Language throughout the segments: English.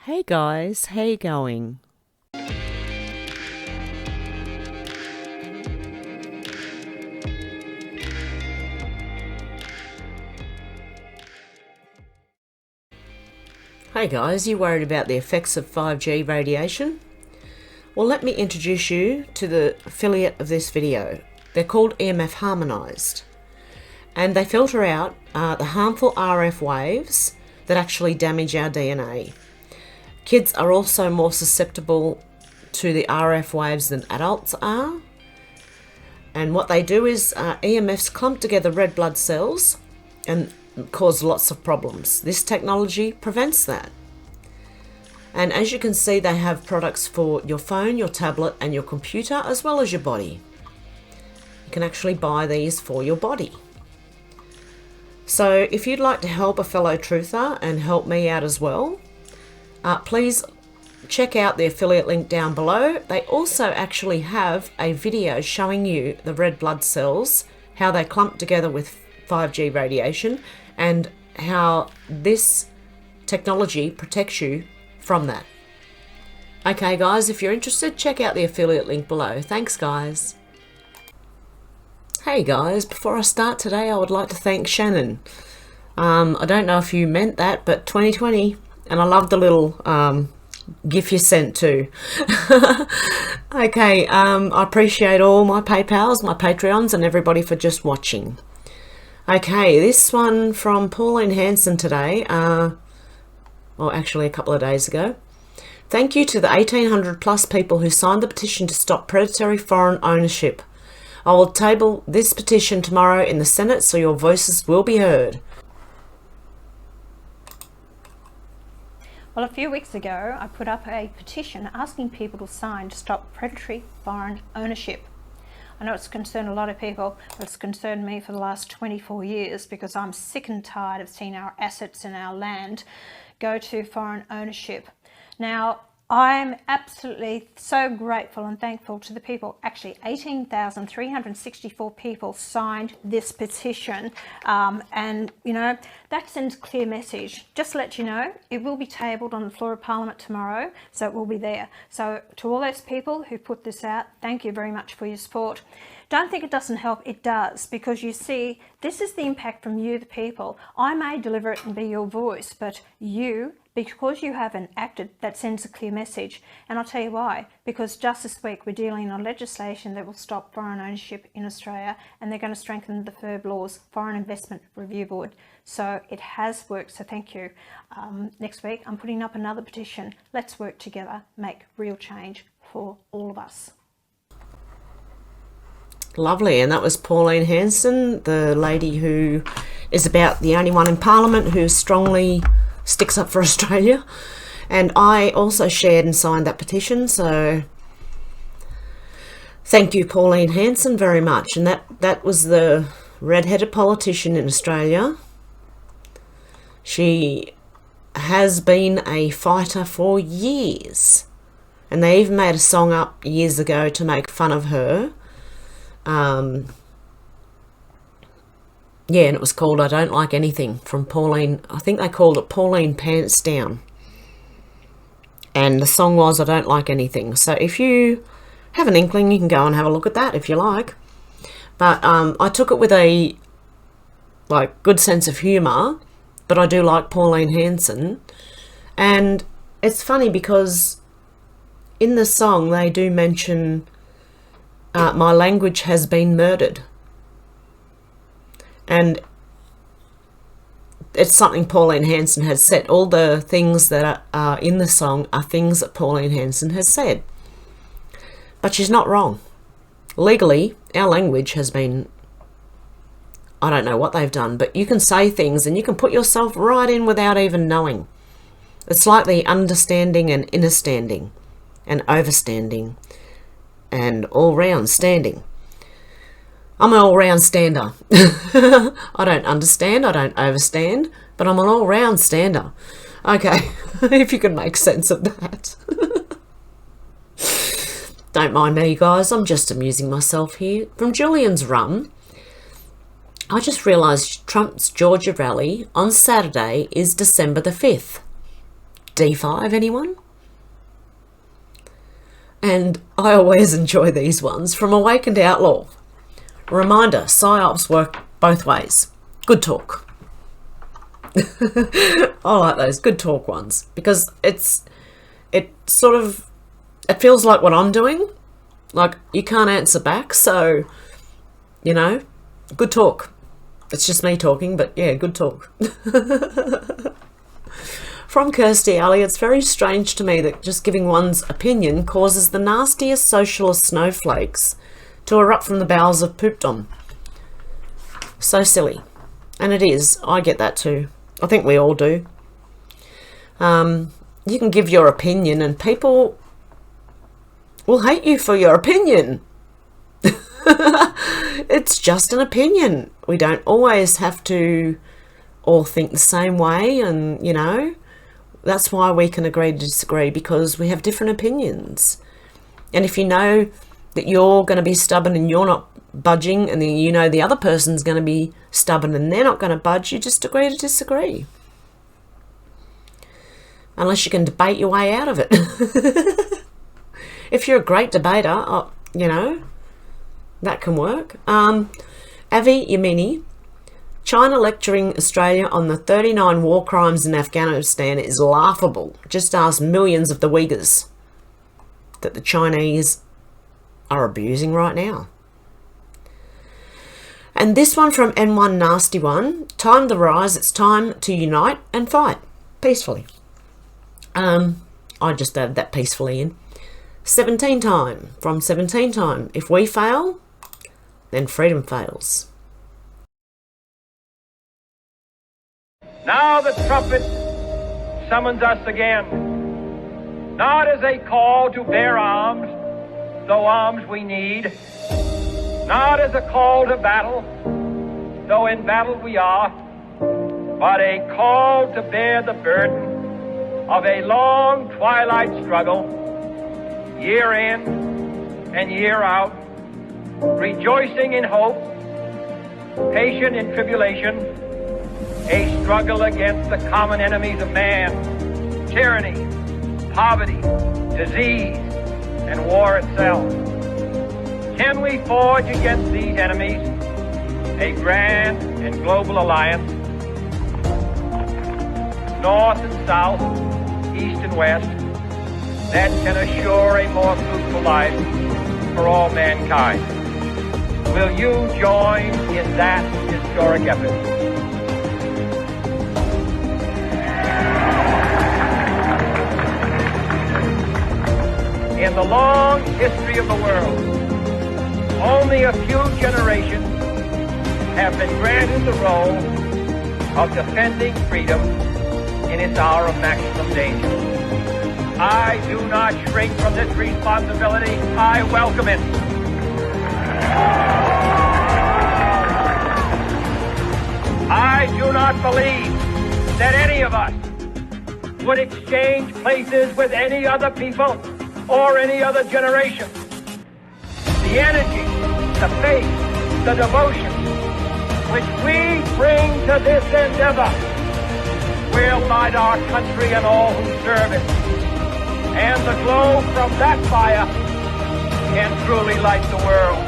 Hey guys, how you going? Hey guys, you worried about the effects of 5G radiation? Well, let me introduce you to the affiliate of this video. They're called EMF Harmonized, and they filter out the harmful RF waves that actually damage our DNA. Kids are also more susceptible to the RF waves than adults are. And what they do is EMFs clump together red blood cells and cause lots of problems. This technology prevents that. And as you can see, they have products for your phone, your tablet, and your computer, as well as your body. You can actually buy these for your body. So if you'd like to help a fellow truther and help me out as well, please check out the affiliate link down below. They also actually have a video showing you the red blood cells, how they clump together with 5G radiation, and how this technology protects you from that. Okay guys, if you're interested, check out the affiliate link below. Thanks guys. Hey guys, before I start today, I would like to thank Shannon. I don't know if you meant that, but 2020, and I love the little GIF you sent too. Okay, I appreciate all my PayPals, my Patreons, and everybody for just watching. Okay, this one from Pauline Hanson today, well actually a couple of days ago. Thank you to the 1,800 plus people who signed the petition to stop predatory foreign ownership. I will table this petition tomorrow in the Senate so your voices will be heard. Well, a few weeks ago, I put up a petition asking people to sign to stop predatory foreign ownership. I know it's concerned a lot of people, but it's concerned me for the last 24 years because I'm sick and tired of seeing our assets and our land go to foreign ownership. Now, I'm absolutely so grateful and thankful to the people. Actually, 18,364 people signed this petition, and you know, that sends a clear message. Just to let you know, it will be tabled on the floor of Parliament tomorrow, so it will be there. So to all those people who put this out, thank you very much for your support. Don't think it doesn't help, it does, because you see, this is the impact from you, the people. I may deliver it and be your voice, but you, because you haven't acted, that sends a clear message. And I'll tell you why. Because just this week we're dealing on legislation that will stop foreign ownership in Australia, and they're going to strengthen the FIRB laws, Foreign Investment Review Board. So it has worked, so thank you. Next week I'm putting up another petition. Let's work together, make real change for all of us. Lovely, and that was Pauline Hanson, the lady who is about the only one in Parliament who strongly sticks up for Australia. And I also shared and signed that petition, so thank you Pauline Hanson very much. And that was the red-headed politician in Australia. She has been a fighter for years, and they even made a song up years ago to make fun of her. Yeah, and it was called I Don't Like Anything, from Pauline. I think they called it Pauline Pants Down. And the song was I Don't Like Anything. So if you have an inkling, you can go and have a look at that if you like. But I took it with a good sense of humour, but I do like Pauline Hanson. And it's funny because in the song they do mention my language has been murdered. And it's something Pauline Hanson has said. All the things that are in the song are things that Pauline Hanson has said. But she's not wrong. Legally, our language has been, I don't know what they've done, but you can say things and you can put yourself right in without even knowing. It's like the understanding and understanding and overstanding and all-round standing. I'm an all-round stander. I don't understand, I don't overstand, but I'm an all-round stander. Okay, if you can make sense of that. Don't mind me, guys, I'm just amusing myself here. From Julian's Rum, I just realised Trump's Georgia rally on Saturday is December the 5th. D5, anyone? And I always enjoy these ones. From Awakened Outlaw. Reminder, PSYOPs work both ways. Good talk. I like those good talk ones because it feels like what I'm doing. Like, you can't answer back, so, you know, good talk. It's just me talking, but yeah, good talk. From Kirsty Alley, it's very strange to me that just giving one's opinion causes the nastiest socialist snowflakes to erupt from the bowels of poopdom. So silly. And it is. I get that too. I think we all do. You can give your opinion and people will hate you for your opinion. It's just an opinion. We don't always have to all think the same way, and, you know, that's why we can agree to disagree, because we have different opinions. And if you know that you're going to be stubborn and you're not budging, and then you know the other person's going to be stubborn and they're not going to budge, you just agree to disagree. Unless you can debate your way out of it. If you're a great debater, you know, that can work. Avi Yamini, China lecturing Australia on the 39 war crimes in Afghanistan is laughable. Just ask millions of the Uyghurs that the Chinese are abusing right now. And this one from N1 Nasty One, time to rise, it's time to unite and fight peacefully. I just added that peacefully in. 17 time, from 17 time, if we fail, then freedom fails. Now the trumpet summons us again, not as a call to bear arms, though arms we need, not as a call to battle, though in battle we are, but a call to bear the burden of a long twilight struggle, year in and year out, rejoicing in hope, patient in tribulation, a struggle against the common enemies of man, tyranny, poverty, disease, and war itself. Can we forge against these enemies a grand and global alliance, north and south, east and west, that can assure a more fruitful life for all mankind? Will you join in that historic effort? In the long history of the world, only a few generations have been granted the role of defending freedom in its hour of maximum danger. I do not shrink from this responsibility. I welcome it. I do not believe that any of us would exchange places with any other people or any other generation. The energy, the faith, the devotion which we bring to this endeavor will light our country and all who serve it. And the glow from that fire can truly light the world.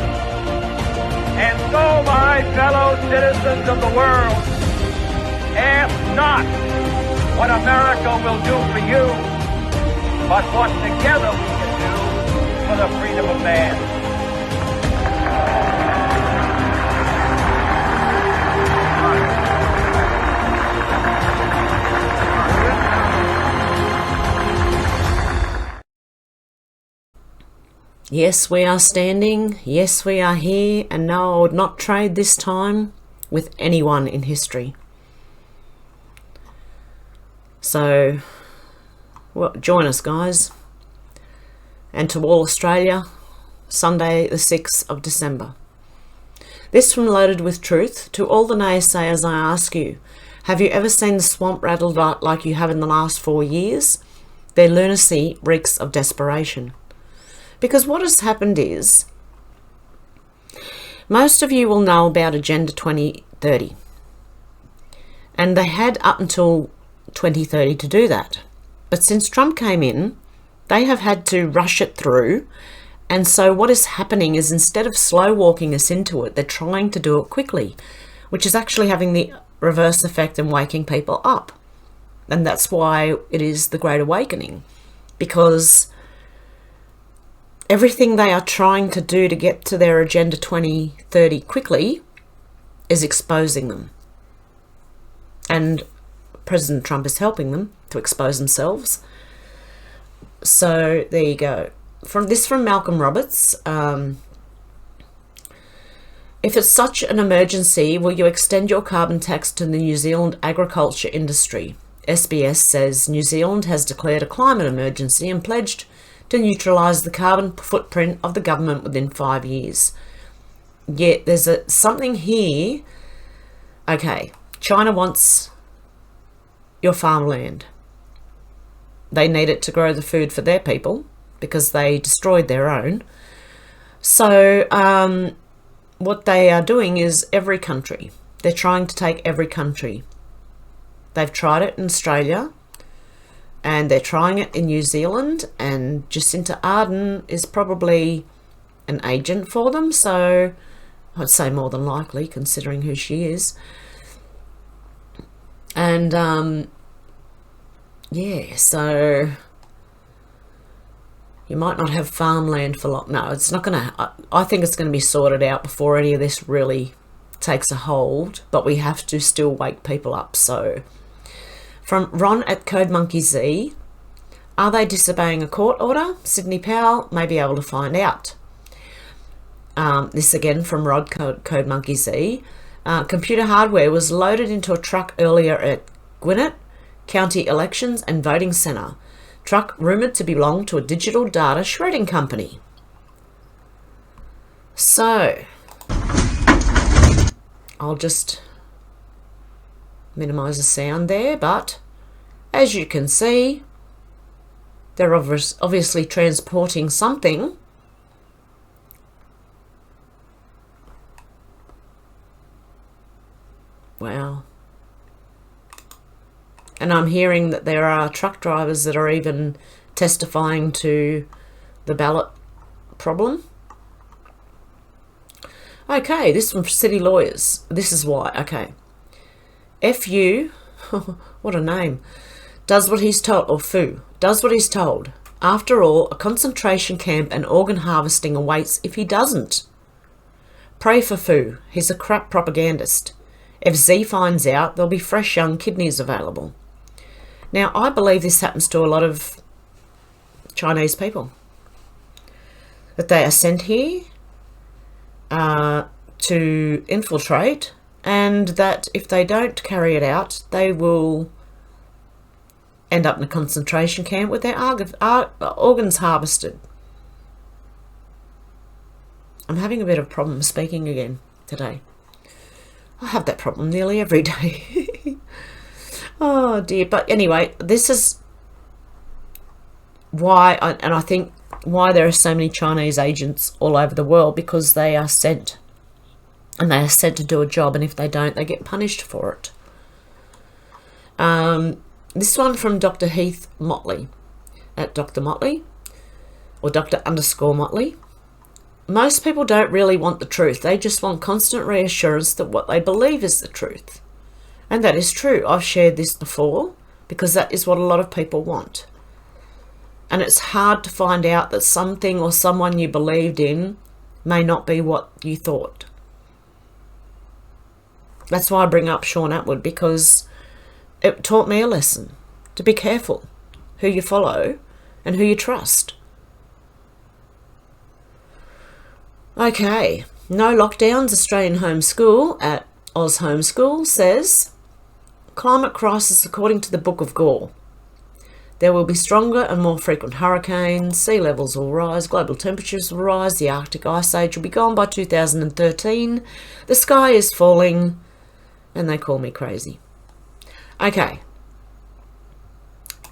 And so, my fellow citizens of the world, ask not what America will do for you, but what together we can do for the freedom of man. Yes, we are standing. Yes, we are here. And no, I would not trade this time with anyone in history. So, well, join us, guys. And to all Australia, Sunday the 6th of December. This from Loaded with Truth. To all the naysayers, I ask you, have you ever seen the swamp rattled like you have in the last 4 years? Their lunacy reeks of desperation. Because what has happened is, most of you will know about Agenda 2030. And they had up until 2030 to do that. But since Trump came in, they have had to rush it through. And so what is happening is, instead of slow walking us into it, they're trying to do it quickly, which is actually having the reverse effect and waking people up. And that's why it is the Great Awakening, because everything they are trying to do to get to their Agenda 2030 quickly is exposing them. And President Trump is helping them to expose themselves. So there you go. From Malcolm Roberts. If it's such an emergency, will you extend your carbon tax to the New Zealand agriculture industry? SBS says New Zealand has declared a climate emergency and pledged to neutralise the carbon footprint of the government within 5 years. Yet there's something here. Okay, China wants your farmland. They need it to grow the food for their people because they destroyed their own. So what they are doing is every country. They're trying to take every country. They've tried it in Australia, and they're trying it in New Zealand, and Jacinta Ardern is probably an agent for them, so I'd say more than likely, considering who she is. And yeah, so you might not have farmland for long. No, it's not gonna. I think it's going to be sorted out before any of this really takes a hold, but we have to still wake people up. So from Ron at Code Monkey Z, are they disobeying a court order? Sydney Powell may be able to find out. This again from Rod Code Monkey Z. Computer hardware was loaded into a truck earlier at Gwinnett County Elections and Voting Centre. Truck rumoured to belong to a digital data shredding company. So I'll just minimise the sound there, but as you can see, they're obviously transporting something. Wow. And I'm hearing that there are truck drivers that are even testifying to the ballot problem. Okay, this from City Lawyers. This is why. Okay. FU, what a name, does what he's told, or FU, does what he's told. After all, a concentration camp and organ harvesting awaits if he doesn't. Pray for FU. He's a crap propagandist. If Z finds out, there'll be fresh young kidneys available. Now, I believe this happens to a lot of Chinese people, that they are sent here to infiltrate, and that if they don't carry it out, they will end up in a concentration camp with their organs harvested. I'm having a bit of a problem speaking again today. I have that problem nearly every day. Oh dear. But anyway, this is why, I think why there are so many Chinese agents all over the world, because they are sent. And they are sent to do a job, and if they don't, they get punished for it. This one from Dr. Heath Motley, at Dr. Motley, or Dr._Motley. Most people don't really want the truth. They just want constant reassurance that what they believe is the truth. And that is true. I've shared this before, because that is what a lot of people want. And it's hard to find out that something or someone you believed in may not be what you thought. That's why I bring up Sean Atwood, because it taught me a lesson to be careful who you follow and who you trust. Okay, no lockdowns, Australian Homeschool at Oz Homeschool says, climate crisis according to the Book of Gore. There will be stronger and more frequent hurricanes, sea levels will rise, global temperatures will rise, the Arctic Ice Age will be gone by 2013, the sky is falling, and they call me crazy. Okay,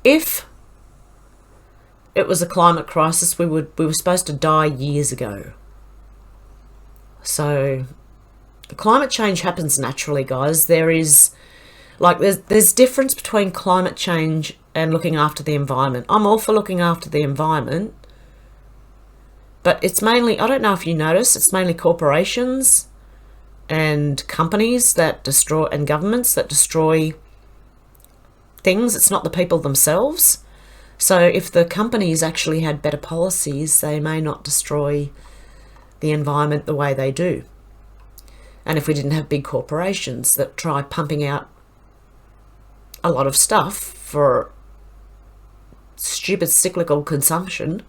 if it was a climate crisis, we were supposed to die years ago. So climate change happens naturally, guys. There's difference between climate change and looking after the environment. I'm all for looking after the environment, but it's mainly, I don't know if you notice, it's mainly corporations and companies that destroy, and governments that destroy things. It's not the people themselves. So if the companies actually had better policies, they may not destroy the environment the way they do. And if we didn't have big corporations that try pumping out a lot of stuff for stupid cyclical consumption,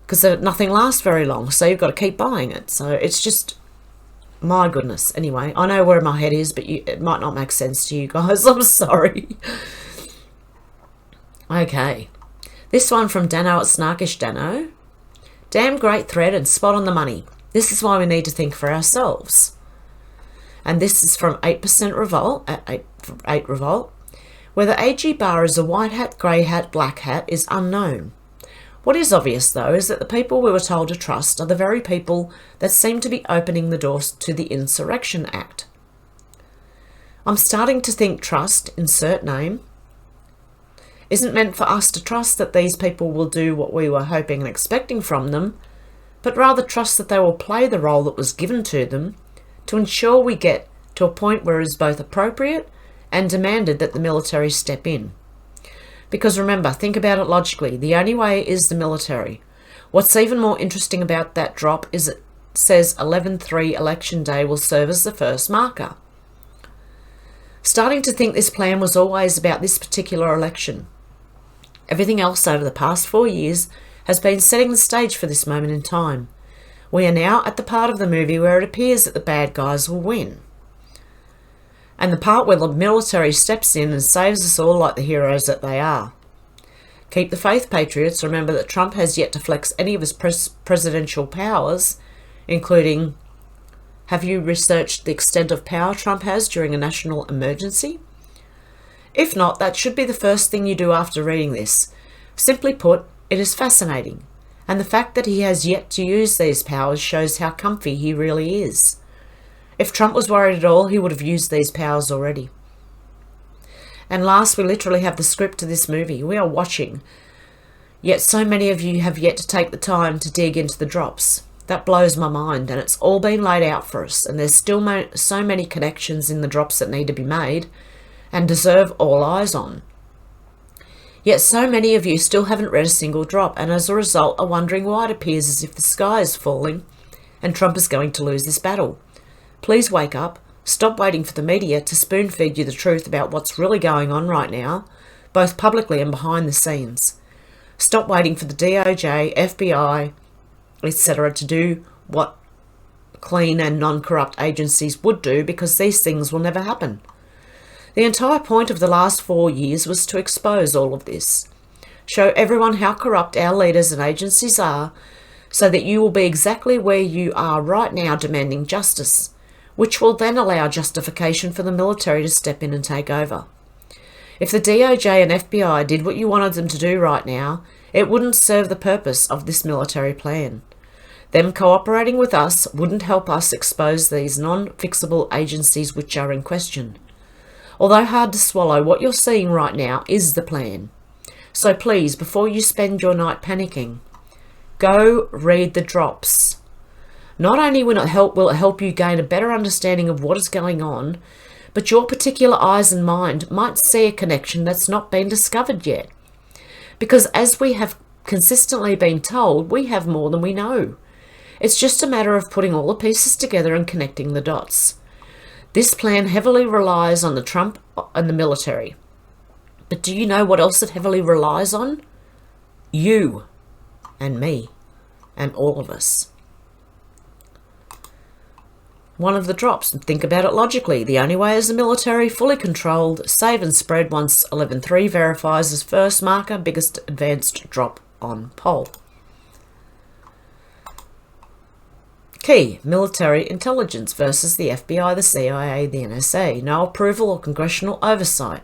because nothing lasts very long, so you've got to keep buying it. So it's just, my goodness. Anyway, I know where my head is, but it might not make sense to you guys. I'm sorry. Okay. This one from Dano at Snarkish Dano. Damn great thread and spot on the money. This is why we need to think for ourselves. And this is from 8% Revolt, at 8 Revolt. Whether AG Barr is a white hat, grey hat, black hat is unknown. What is obvious, though, is that the people we were told to trust are the very people that seem to be opening the doors to the Insurrection Act. I'm starting to think trust, insert name, isn't meant for us to trust that these people will do what we were hoping and expecting from them, but rather trust that they will play the role that was given to them to ensure we get to a point where it is both appropriate and demanded that the military step in. Because remember, think about it logically, the only way is the military. What's even more interesting about that drop is it says 11/3 election day will serve as the first marker. Starting to think this plan was always about this particular election. Everything else over the past 4 years has been setting the stage for this moment in time. We are now at the part of the movie where it appears that the bad guys will win. And the part where the military steps in and saves us all like the heroes that they are. Keep the faith, patriots. Remember that Trump has yet to flex any of his presidential powers, including, have you researched the extent of power Trump has during a national emergency? If not, that should be the first thing you do after reading this. Simply put, it is fascinating. And the fact that he has yet to use these powers shows how comfy he really is. If Trump was worried at all, he would have used these powers already. And last, we literally have the script to this movie. We are watching. Yet so many of you have yet to take the time to dig into the drops. That blows my mind, and it's all been laid out for us. And there's still so many connections in the drops that need to be made and deserve all eyes on. Yet so many of you still haven't read a single drop, and as a result are wondering why it appears as if the sky is falling and Trump is going to lose this battle. Please wake up, stop waiting for the media to spoon-feed you the truth about what's really going on right now, both publicly and behind the scenes. Stop waiting for the DOJ, FBI, etc. to do what clean and non-corrupt agencies would do, because these things will never happen. The entire point of the last 4 years was to expose all of this. Show everyone how corrupt our leaders and agencies are, so that you will be exactly where you are right now, demanding justice, which will then allow justification for the military to step in and take over. If the DOJ and FBI did what you wanted them to do right now, it wouldn't serve the purpose of this military plan. Them cooperating with us wouldn't help us expose these non-fixable agencies which are in question. Although hard to swallow, what you're seeing right now is the plan. So please, before you spend your night panicking, go read the drops. Not only will it help you gain a better understanding of what is going on, but your particular eyes and mind might see a connection that's not been discovered yet. Because as we have consistently been told, we have more than we know. It's just a matter of putting all the pieces together and connecting the dots. This plan heavily relies on the Trump and the military. But do you know what else it heavily relies on? You and me and all of us. One of the drops, think about it logically. The only way is the military, fully controlled, save and spread once 11/3 verifies as first marker, biggest advanced drop on poll. Key, military intelligence versus the FBI, the CIA, the NSA. No approval or congressional oversight.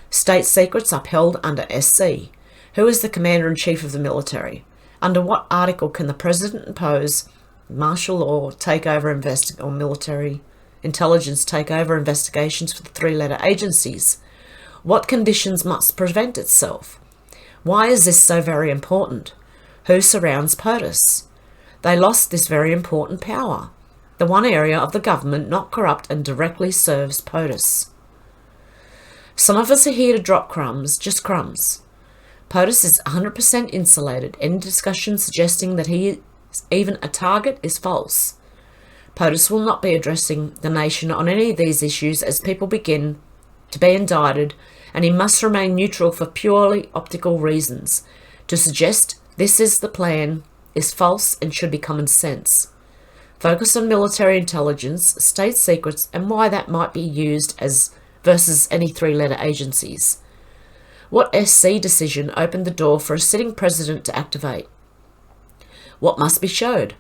State secrets upheld under SC. Who is the commander-in-chief of the military? Under what article can the president impose martial law, take over or military intelligence take over investigations for the three-letter agencies? What conditions must prevent itself? Why is this so very important? Who surrounds POTUS? They lost this very important power, the one area of the government not corrupt and directly serves POTUS. Some of us are here to drop crumbs, just crumbs. POTUS is 100% insulated. Any discussion suggesting that he is even a target is false. POTUS will not be addressing the nation on any of these issues as people begin to be indicted, and he must remain neutral for purely optical reasons. To suggest this is the plan is false and should be common sense. Focus on military intelligence, state secrets, and why that might be used as versus any three-letter agencies. What SC decision opened the door for a sitting president to activate? What must be showed?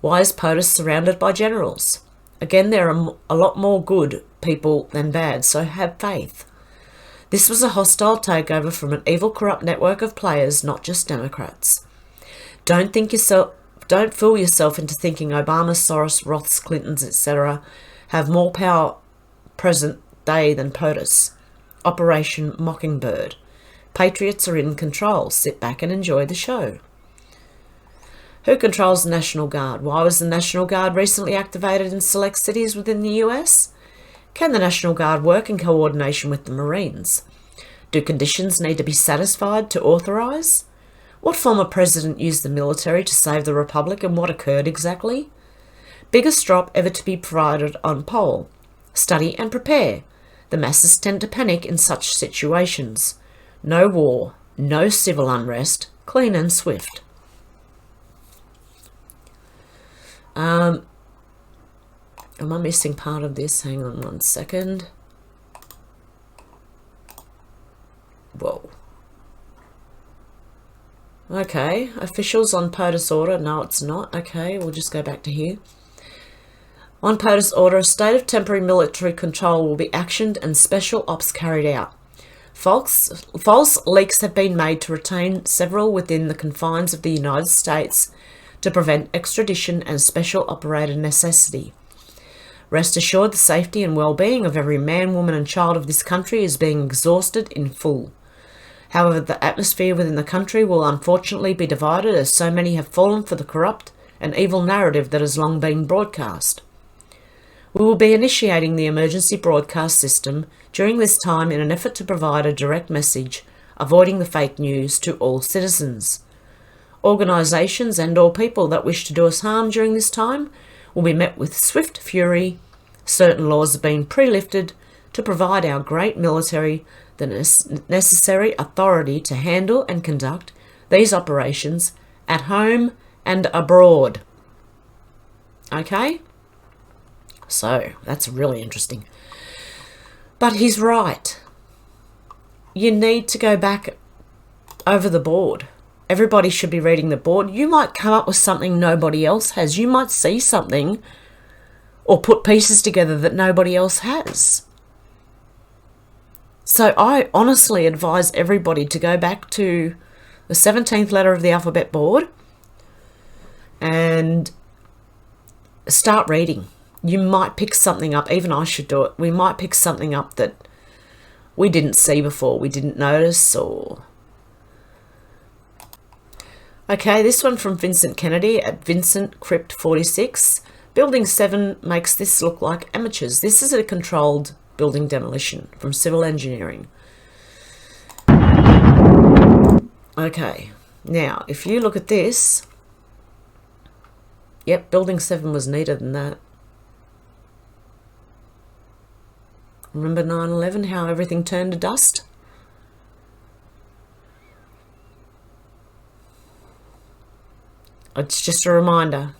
Why is POTUS surrounded by generals? Again, there are a lot more good people than bad, so have faith. This was a hostile takeover from an evil, corrupt network of players, not just Democrats. Don't fool yourself into thinking Obama, Soros, Roths, Clintons, etc. have more power present day than POTUS. Operation Mockingbird. Patriots are in control. Sit back and enjoy the show. Who controls the National Guard? Why was the National Guard recently activated in select cities within the US? Can the National Guard work in coordination with the Marines? Do conditions need to be satisfied to authorise? What former president used the military to save the Republic, and what occurred exactly? Biggest drop ever to be provided on poll. Study and prepare. The masses tend to panic in such situations. No war, no civil unrest, clean and swift. Am I missing part of this? Hang on 1 second. Whoa. Okay, officials on POTUS order. No, it's not. Okay, we'll just go back to here. On POTUS order, a state of temporary military control will be actioned and special ops carried out. False leaks have been made to retain several within the confines of the United States to prevent extradition and special operator necessity. Rest assured, the safety and well-being of every man, woman and child of this country is being exhausted in full. However, the atmosphere within the country will unfortunately be divided, as so many have fallen for the corrupt and evil narrative that has long been broadcast. We will be initiating the emergency broadcast system during this time in an effort to provide a direct message, avoiding the fake news to all citizens. Organisations and all people that wish to do us harm during this time will be met with swift fury. Certain laws have been pre-lifted to provide our great military the necessary authority to handle and conduct these operations at home and abroad. Okay? So, that's really interesting. But he's right. You need to go back over the board. Everybody should be reading the board. You might come up with something nobody else has. You might see something or put pieces together that nobody else has. So I honestly advise everybody to go back to the 17th letter of the alphabet board and start reading. You might pick something up. Even I should do it. We might pick something up that we didn't see before, we didn't notice, or... Okay, this one from Vincent Kennedy at Vincent Crypt 46. Building 7 makes this look like amateurs. This is a controlled building demolition from civil engineering. Okay, now if you look at this, yep, building 7 was neater than that. Remember 9/11, how everything turned to dust? It's just a reminder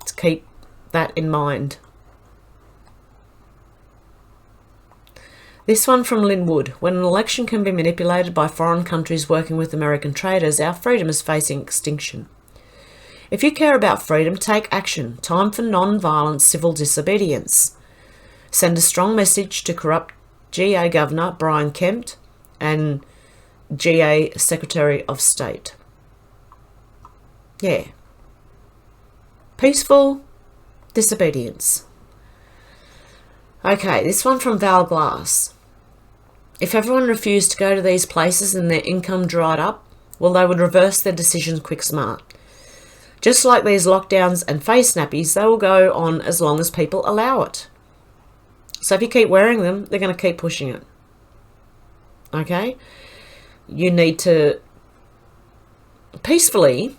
to keep that in mind. This one from Lynn Wood. When an election can be manipulated by foreign countries working with American traders, our freedom is facing extinction. If you care about freedom, take action. Time for non-violent civil disobedience. Send a strong message to corrupt GA Governor Brian Kemp and GA Secretary of State. Yeah. Peaceful disobedience. Okay, this one from Val Glass. If everyone refused to go to these places and their income dried up, well, they would reverse their decisions quick smart. Just like these lockdowns and face nappies, they will go on as long as people allow it. So if you keep wearing them, they're going to keep pushing it. Okay? You need to peacefully,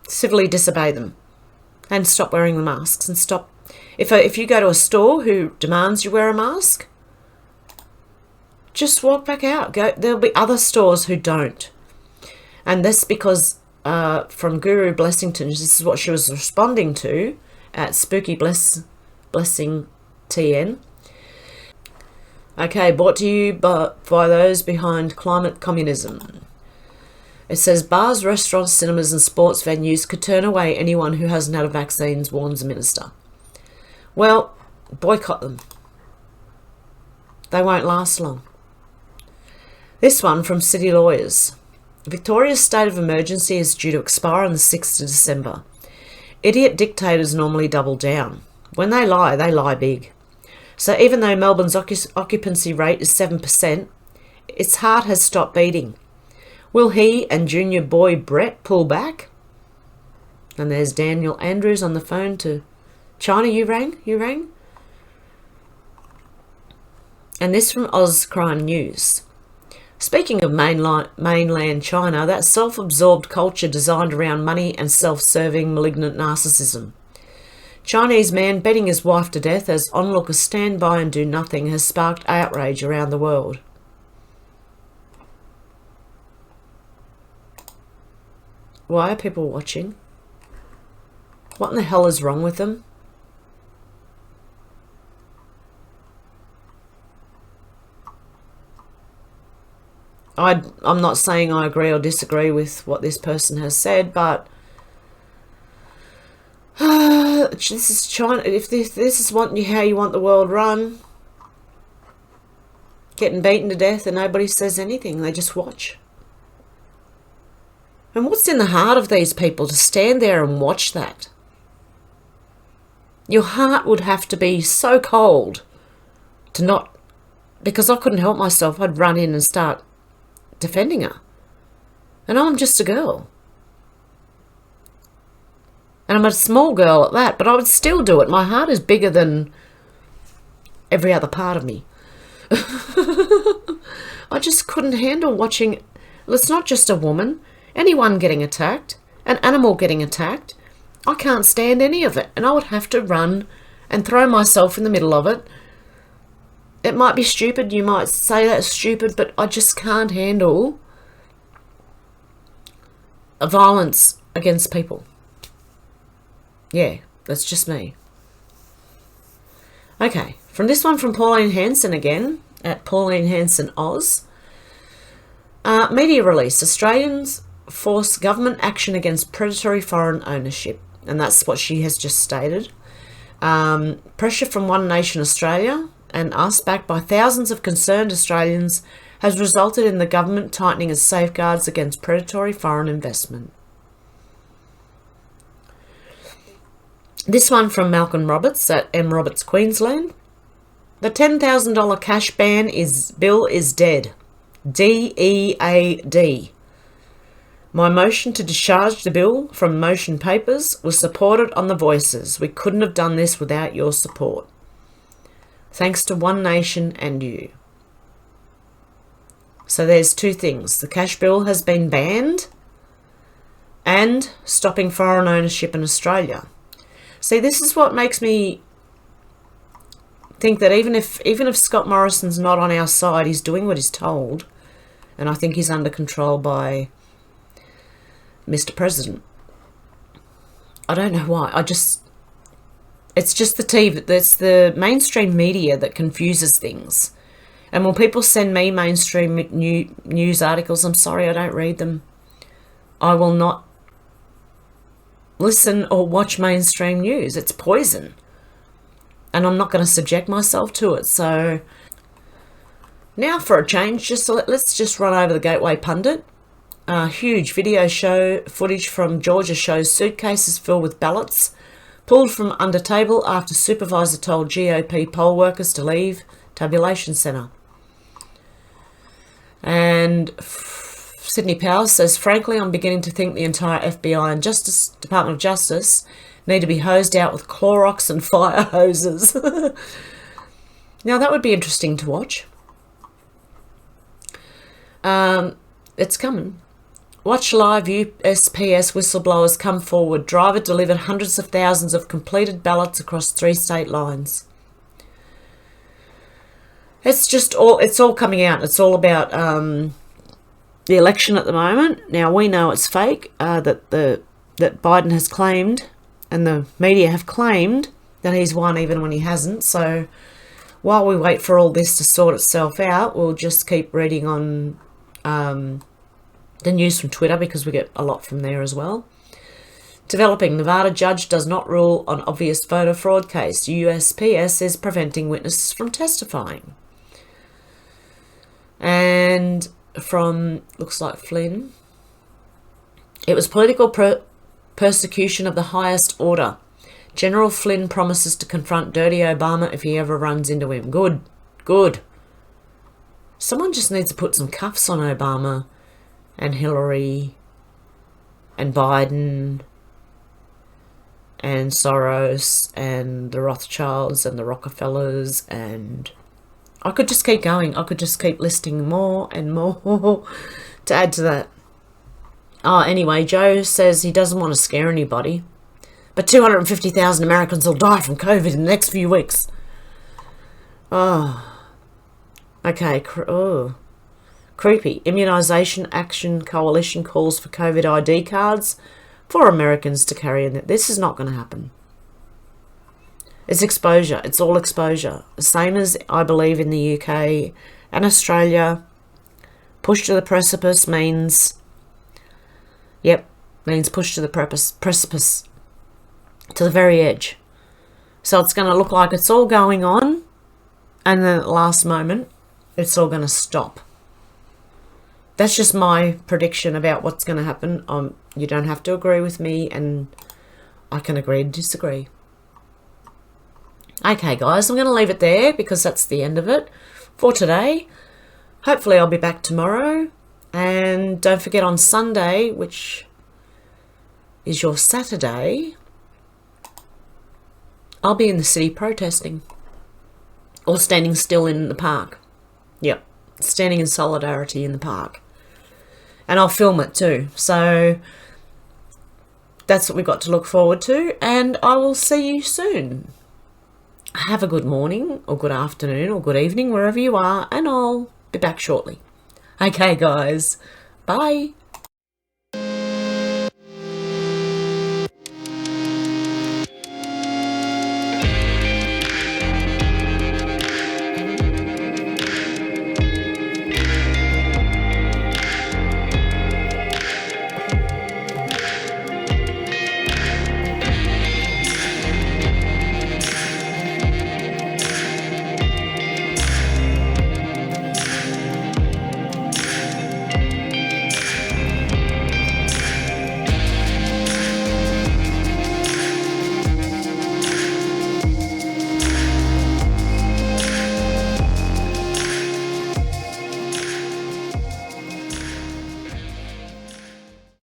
civilly disobey them and stop wearing the masks and stop. If you go to a store who demands you wear a mask, just walk back out. There'll be other stores who don't. And this because from Guru Blessington, this is what she was responding to at Spooky Blessing TN. Okay, brought to you by those behind climate communism. It says bars, restaurants, cinemas and sports venues could turn away anyone who hasn't had a vaccine, warns the minister. Well, boycott them. They won't last long. This one from City Lawyers. Victoria's state of emergency is due to expire on the 6th of December. Idiot dictators normally double down. When they lie big. So even though Melbourne's occupancy rate is 7%, its heart has stopped beating. Will he and junior boy Brett pull back? And there's Daniel Andrews on the phone to China. You rang? And this from Oz Crime News. Speaking of mainland China, that self-absorbed culture designed around money and self-serving malignant narcissism. Chinese man beating his wife to death as onlookers stand by and do nothing has sparked outrage around the world. Why are people watching? What in the hell is wrong with them? I'm not saying I agree or disagree with what this person has said, but this is China. If this is how you want the world run, getting beaten to death and nobody says anything, they just watch. And what's in the heart of these people to stand there and watch that? Your heart would have to be so cold to not, because I couldn't help myself, I'd run in and start defending her. And I'm just a girl. And I'm a small girl at that, but I would still do it. My heart is bigger than every other part of me. I just couldn't handle watching. Well, it's not just a woman. Anyone getting attacked, an animal getting attacked. I can't stand any of it. And I would have to run and throw myself in the middle of it. It might be stupid. You might say that's stupid, but I just can't handle violence against people. Yeah, that's just me. Okay, from this one from Pauline Hanson again, at Pauline Hanson Oz. Media release. Australians force government action against predatory foreign ownership. And that's what she has just stated. Pressure from One Nation Australia and us, backed by thousands of concerned Australians, has resulted in the government tightening its safeguards against predatory foreign investment. This one from Malcolm Roberts at M. Roberts, Queensland. The $10,000 cash ban bill is dead. DEAD. My motion to discharge the bill from motion papers was supported on the voices. We couldn't have done this without your support. Thanks to One Nation and you. So there's two things. The cash bill has been banned and stopping foreign ownership in Australia. See, this is what makes me think that even if Scott Morrison's not on our side, he's doing what he's told, and I think he's under control by Mr. President. I don't know why. It's just the TV. It's the mainstream media that confuses things. And when people send me mainstream news articles, I'm sorry, I don't read them. I will not listen or watch mainstream news. It's poison. And I'm not going to subject myself to it. So now for a change, let's just run over the Gateway Pundit. Huge video footage from Georgia shows suitcases filled with ballots pulled from under table after supervisor told GOP poll workers to leave tabulation centre. And Sydney Powell says, frankly, I'm beginning to think the entire FBI and Department of Justice need to be hosed out with Clorox and fire hoses. Now, that would be interesting to watch. It's coming. Watch live USPS whistleblowers come forward. Driver delivered hundreds of thousands of completed ballots across 3 state lines. It's all coming out. It's all about the election at the moment. Now, we know it's fake, that Biden has claimed, and the media have claimed, that he's won even when he hasn't. So while we wait for all this to sort itself out, we'll just keep reading on the news from Twitter, because we get a lot from there as well. Developing, Nevada judge does not rule on obvious voter fraud case. USPS is preventing witnesses from testifying. And from, looks like Flynn, it was political persecution of the highest order. General Flynn promises to confront Dirty Obama if he ever runs into him. Good, good. Someone just needs to put some cuffs on Obama and Hillary and Biden and Soros and the Rothschilds and the Rockefellers, and I could just keep going. I could just keep listing more and more to add to that. Oh, anyway, Joe says he doesn't want to scare anybody, but 250,000 Americans will die from COVID in the next few weeks. Oh, okay. Creepy. Immunisation Action Coalition calls for COVID ID cards for Americans to carry in. This is not going to happen. It's exposure. It's all exposure. The same as, I believe, in the UK and Australia. Push to the precipice means, means push to the precipice, to the very edge. So it's going to look like it's all going on, and then at the last moment, it's all going to stop. That's just my prediction about what's going to happen. You don't have to agree with me, and I can agree to disagree. Okay, guys, I'm going to leave it there because that's the end of it for today. Hopefully I'll be back tomorrow. And don't forget, on Sunday, which is your Saturday, I'll be in the city protesting. Or standing still in the park. Yep, standing in solidarity in the park. And I'll film it too. So that's what we've got to look forward to. And I will see you soon. Have a good morning or good afternoon or good evening wherever you are. And I'll be back shortly. Okay, guys. Bye.